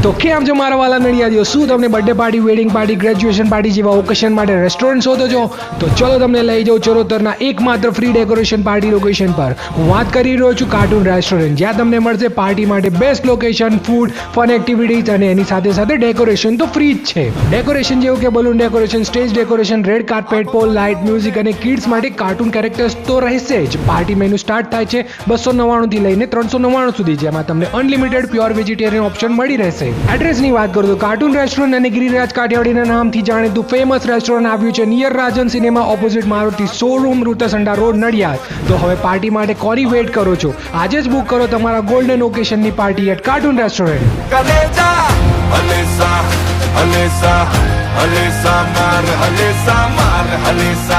તો કેમ છો મારા વાલા નડિયાદીઓ? શું તમને birthday party, wedding party, graduation party જેવા ઓકેશન માટે રેસ્ટોરન્ટ શોધો છો? તો ચલો તમને લઈ જાઉં ચરોતરના એકમાત્ર ફ્રી ડેકોરેશન પાર્ટી લોકેશન પર. હું વાત કરી રહ્યો છું કાર્ટૂન રેસ્ટોરન્ટ, જ્યાં તમને મળશે પાર્ટી માટે best location, food, fun activities અને એની સાથે સાથે ડેકોરેશન તો ફ્રી જ છે. ડેકોરેશન જેવું કે balloon decoration, stage decoration, red carpet, pole light, music અને કિડ્સ માટે કાર્ટૂન કેરેક્ટર્સ તો રહેશે જ. પાર્ટી મેનુ સ્ટાર્ટ થાય છે 299 થી લઈને 399 સુધી, જેમાં તમને અનલિમિટેડ પ્યોર વેજીટેરિયન ઓપ્શન મળી રહેશે. એડ્રેસની વાત કરું તો કાર્ટૂન રેસ્ટોરન્ટ અને ગિરિરાજ કાઠિયાવાડીના નામથી જાણીતું ફેમસ રેસ્ટોરન્ટ આવ્યું છે near Rajan cinema opposite Maruti showroom, Rutsanda road, Nadiad. તો હવે પાર્ટી માટે કોની વેટ કરો છો? આજે જ બુક કરો તમારા ગોલ્ડન ઓકેશનની party at cartoon restaurant. Alesa, Alesa, Alesa, Mar, Alesa, Mar, Alesa.